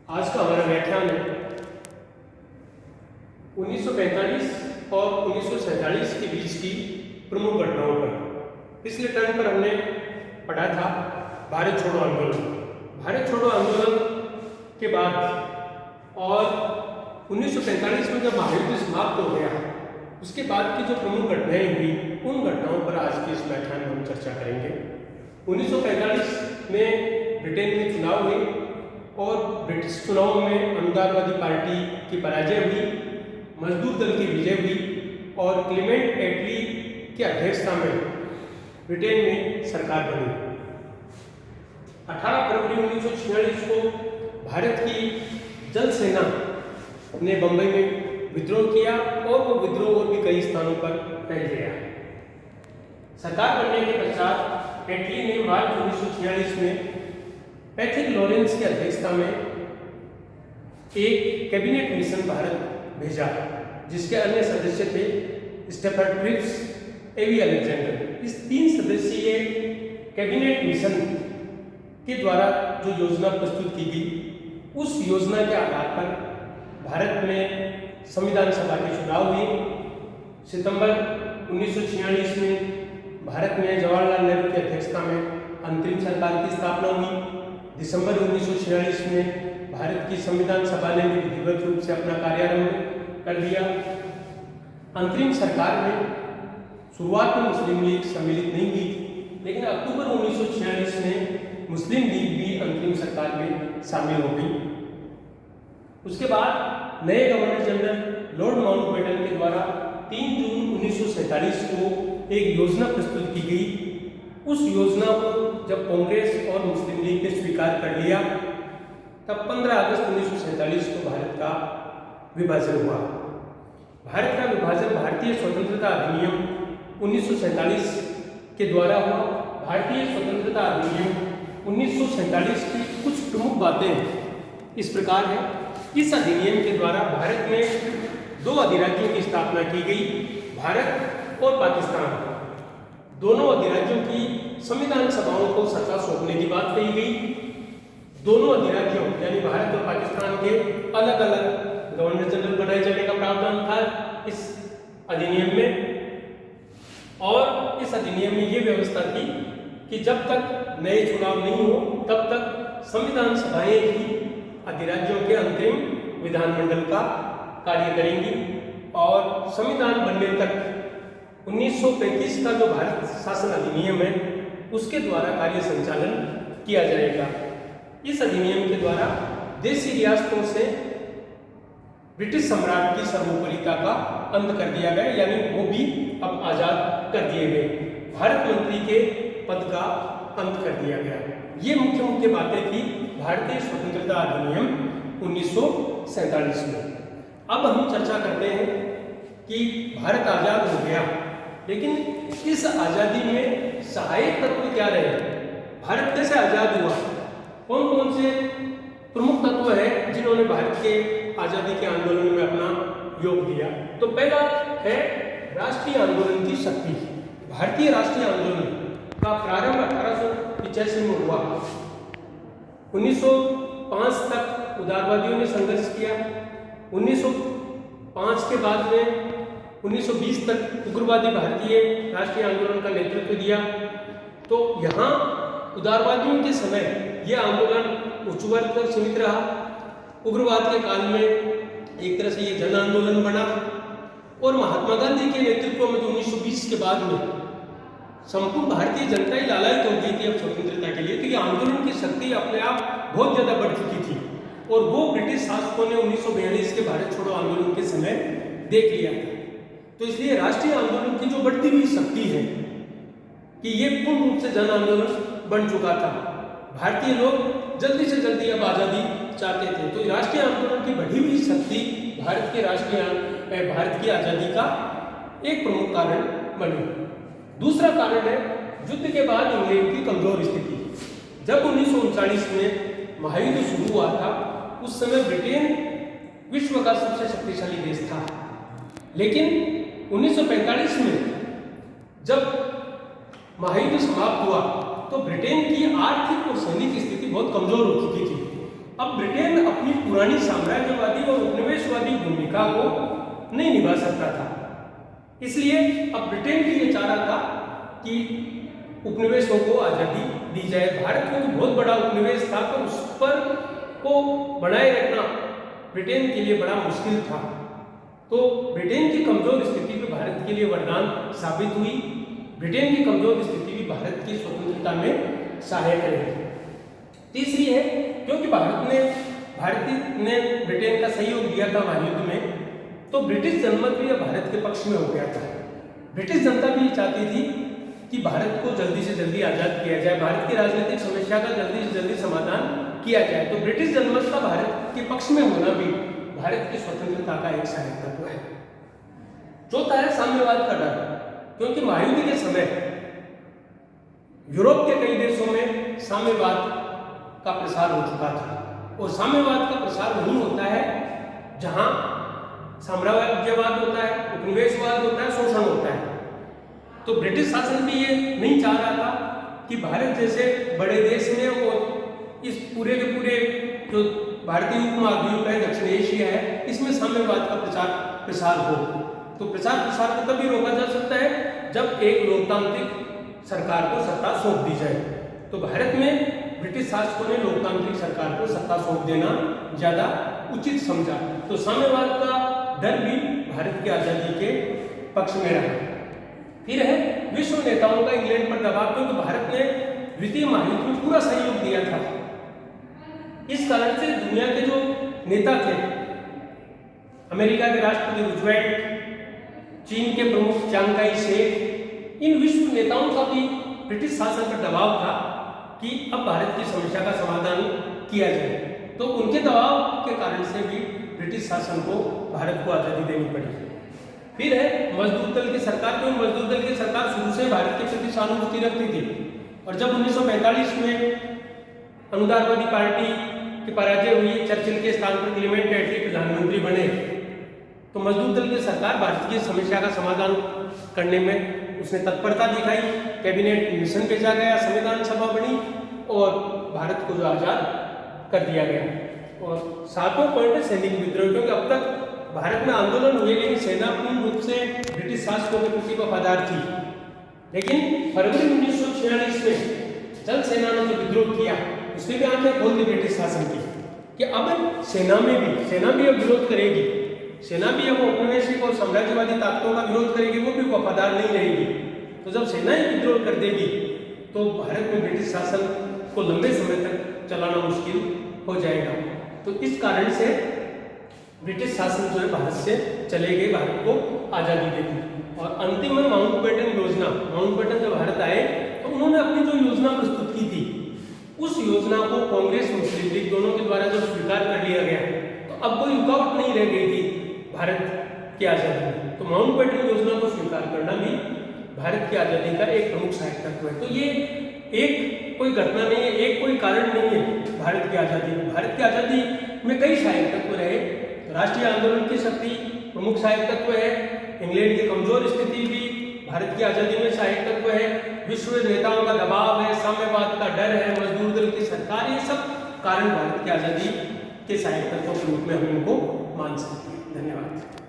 आज का हमारा व्याख्यान है 1945 और 1947 के बीच की प्रमुख घटनाओं पर। पिछले टर्म पर हमने पढ़ा था भारत छोड़ो आंदोलन। भारत छोड़ो आंदोलन के बाद और 1945 में जब महायुद्ध समाप्त हो गया, उसके बाद की जो प्रमुख घटनाएं हुई, उन घटनाओं पर आज के इस व्याख्यान में हम चर्चा करेंगे। 1945 में ब्रिटेन में चुनाव हुए और ब्रिटिश चुनाव में अनुदानवादी पार्टी की पराजय हुई, मजदूर दल की विजय हुई और क्लेमेंट एटली की अध्यक्षता में ब्रिटेन में सरकार बनी। 18 फरवरी 1946 को भारत की जल सेना ने बंबई में विद्रोह किया और वो विद्रोह और भी कई स्थानों पर फैल गया। सरकार बनने के पश्चात एटली ने मार्च 1946 में पैट्रिक लॉरेंस की अध्यक्षता में एक कैबिनेट मिशन भारत भेजा, जिसके अन्य सदस्य थे स्टेफर्ड क्रिप्स, एवी अलेक्जेंडर। इस 3 सदस्यीय कैबिनेट मिशन के द्वारा जो योजना प्रस्तुत की गई, उस योजना के आधार पर भारत में संविधान सभा के चुनाव हुए। सितंबर 1946 में भारत में जवाहरलाल नेहरू की अध्यक्षता में अंतरिम सरकार की स्थापना हुई। दिसंबर 1946 में भारत की संविधान सभा ने भी विधिवत रूप से अपना कार्यारंभ कर दिया। अंतरिम सरकार में शुरुआत में मुस्लिम लीग सम्मिलित नहीं हुई थी, लेकिन अक्टूबर 1946 में मुस्लिम लीग भी अंतरिम सरकार में शामिल हो गई। उसके बाद नए गवर्नर जनरल लॉर्ड माउंटबेटन के द्वारा 3 जून 1947 को एक योजना प्रस्तुत की गई। उस योजना को जब कांग्रेस और मुस्लिम लीग ने स्वीकार कर लिया, तब 15 अगस्त 1947 को भारत का विभाजन हुआ। भारत का विभाजन भारतीय स्वतंत्रता अधिनियम 1947 के द्वारा हुआ। भारतीय स्वतंत्रता अधिनियम 1947 की कुछ प्रमुख बातें इस प्रकार है। इस अधिनियम के द्वारा भारत में 2 अधिराज्यों की स्थापना की गई, भारत और पाकिस्तान। दोनों अधिराज्यों की संविधान सभाओं को सत्ता सौंपने की बात कही गई। दोनों अधिराज्यों यानी भारत और पाकिस्तान के अलग अलग गवर्नर जनरल बनाए जाने का प्रावधान था इस अधिनियम में। और इस अधिनियम में ये व्यवस्था थी कि जब तक नए चुनाव नहीं हो, तब तक संविधान सभाएं ही अधिराज्यों के अंतरिम विधानमंडल का कार्य करेंगी। और संविधान बनने तक 1935 का जो भारत शासन अधिनियम है, उसके द्वारा कार्य संचालन किया जाएगा। इस अधिनियम के द्वारा देशी रियासतों से ब्रिटिश सम्राट की सर्वोपरिता का अंत कर दिया गया, यानी वो भी अब आजाद कर दिए गए। भारत मंत्री के पद का अंत कर दिया गया। ये मुख्य मुख्य बातें थी भारतीय स्वतंत्रता अधिनियम 1947 में। अब हम चर्चा करते हैं कि भारत आजाद हो गया, लेकिन इस आज़ादी में सहायक तत्व क्या रहे? भारत कैसे आज़ाद हुआ? कौन कौन से प्रमुख तत्व हैं जिन्होंने भारत के आज़ादी के आंदोलन में अपना योग दिया? तो पहला है राष्ट्रीय आंदोलन की शक्ति। भारतीय राष्ट्रीय आंदोलन का प्रारंभ 1885 में हुआ। 1905 तक उदारवादियों ने संघर्ष किया। 1905 के बाद में 1920 तक उग्रवादी भारतीय राष्ट्रीय आंदोलन का नेतृत्व दिया। तो यहाँ उदारवादियों के समय यह आंदोलन उच्च वर्ग तक सीमित रहा। उग्रवाद के काल में एक तरह से ये जन आंदोलन बना और महात्मा गांधी के नेतृत्व में 1920 के बाद में संपूर्ण भारतीय जनता ही लालायित हो गई थी अब स्वतंत्रता के लिए। तो ये आंदोलन की शक्ति अपने आप बहुत ज़्यादा बढ़ चुकी थी और वो ब्रिटिश शासकों ने 1942 के भारत छोड़ो आंदोलन के समय देख लिया था। तो इसलिए राष्ट्रीय आंदोलन की जो बढ़ती हुई शक्ति है कि ये पूर्ण रूप से जन आंदोलन बन चुका था। भारतीय लोग जल्दी से जल्दी अब आज़ादी चाहते थे। तो राष्ट्रीय आंदोलन की बढ़ी हुई शक्ति भारत की आज़ादी का एक प्रमुख कारण बनी। दूसरा कारण है युद्ध के बाद इंग्लैंड की कमजोर स्थिति। जब 1939 में महायुद्ध शुरू हुआ था, उस समय ब्रिटेन विश्व का सबसे शक्तिशाली देश था। लेकिन 1945 में जब महायुद्ध समाप्त हुआ, तो ब्रिटेन की आर्थिक और सैनिक स्थिति बहुत कमजोर हो चुकी थी। अब ब्रिटेन अपनी पुरानी साम्राज्यवादी और उपनिवेशवादी भूमिका को नहीं निभा सकता था। इसलिए अब ब्रिटेन भी ये चाह रहा था कि उपनिवेशों को आज़ादी दी जाए। भारत में तो बहुत बड़ा उपनिवेश था, तो उस पर को बनाए रखना ब्रिटेन के लिए बड़ा मुश्किल था। तो ब्रिटेन की कमजोर स्थिति भी भारत के लिए वरदान साबित हुई। ब्रिटेन की कमजोर स्थिति भी भारत की स्वतंत्रता में सहायक रही। तीसरी है, क्योंकि भारत ने ब्रिटेन का सहयोग दिया था महायुद्ध में, तो ब्रिटिश जनमत भी भारत के पक्ष में हो गया था। ब्रिटिश जनता भी चाहती थी कि भारत को जल्दी से जल्दी आज़ाद किया जाए, भारत की राजनीतिक समस्या का जल्दी से जल्दी समाधान किया जाए। तो ब्रिटिश जनमत का भारत के पक्ष में होना भी भारत की स्वतंत्रता का एक सहायक तत्व है। चौथा है साम्यवाद का डर, क्योंकि महायुद्ध के समय यूरोप के कई देशों में साम्यवाद का प्रसार हो चुका था, और साम्यवाद का प्रसार वहीं होता है जहां साम्राज्यवाद होता है, उपनिवेशवाद होता है, शोषण होता है। तो ब्रिटिश शासन भी ये नहीं चाह रहा था कि भारत जैसे बड़े देश में और इस पूरे के पूरे जो भारतीय उपमहाद्वीप है, दक्षिण एशिया है, इसमें साम्यवाद का प्रसार हो। तो प्रसार को तभी रोका जा सकता है जब एक लोकतांत्रिक सरकार को सत्ता सौंप दी जाए। तो भारत में ब्रिटिश शासकों ने लोकतांत्रिक सरकार को सत्ता सौंप देना ज़्यादा उचित समझा। तो साम्यवाद का डर भी भारत की आज़ादी के पक्ष में रहा। फिर है विश्व नेताओं का इंग्लैंड पर दबाव, क्योंकि भारत ने द्वितीय महायुद्ध में पूरा सहयोग दिया था। इस कारण से दुनिया के जो नेता थे, अमेरिका के राष्ट्रपति रूजवेल्ट, चीन के प्रमुख चियांग काई शेक, इन विश्व नेताओं का भी ब्रिटिश शासन पर दबाव था कि अब भारत की समस्या का समाधान किया जाए। तो उनके दबाव के कारण से भी ब्रिटिश शासन को भारत को आज़ादी देनी पड़ी। फिर है मजदूर दल की सरकार, क्योंकि मजदूर दल की सरकार शुरू से भारत के प्रति सहानुभूति रखती थी, और जब 1945 में अनुदारवादी पार्टी की पराजय हुई, चर्चिल के स्थान पर क्लेमेंट एटली प्रधानमंत्री बने, तो मजदूर दल की सरकार भारत की समस्या का समाधान करने में उसने तत्परता दिखाई। कैबिनेट मिशन भेजा गया, संविधान सभा बनी और भारत को जो आज़ाद कर दिया गया। और सातवां पॉइंट है सैनिक विद्रोह, क्योंकि अब तक भारत में आंदोलन हुए लेकिन सेना पूर्ण रूप से ब्रिटिश शासकों के प्रति वफादार थी। लेकिन फरवरी 1946 में जल सेना ने जो विद्रोह किया, उसने भी आंखें खोल दी ब्रिटिश शासन की कि अब सेना भी अब विरोध करेगी, सेना भी अब औपनिवेशिक और साम्राज्यवादी ताकतों का विरोध करेगी, वो भी वफादार नहीं रहेगी। तो जब सेना ही विद्रोह कर देगी तो भारत में ब्रिटिश शासन को लंबे समय तक चलाना मुश्किल हो जाएगा। तो इस कारण से ब्रिटिश शासन जो है भारत से चले गए, भारत को आज़ादी दे दी। और अंतिम में माउंटबेटन योजना, माउंटबेटन जब भारत आए तो उन्होंने अपनी जो योजना प्रस्तुत की थी, उस योजना को कांग्रेस मुस्लिम लीग दोनों के द्वारा जब स्वीकार कर लिया गया तो अब कोई रुकावट नहीं रह गई थी भारत की आज़ादी में। तो माउंटबेटन योजना को स्वीकार करना भी भारत की आज़ादी का एक प्रमुख सहायक तत्व है। तो ये एक कोई घटना नहीं है, एक कोई कारण नहीं है भारत की आज़ादी में। भारत की आज़ादी में कई सहायक तत्व रहे। राष्ट्रीय आंदोलन की शक्ति प्रमुख सहायक तत्व है, इंग्लैंड की कमजोर स्थिति भी भारत की आज़ादी में सहायक तत्व है, विश्व नेताओं का दबाव है, साम्यवाद का डर है, मजदूर दल की सरकार, ये सब कारण भारत की आज़ादी के सहायक तत्वों के रूप में हम इनको मान सकते हैं। धन्यवाद।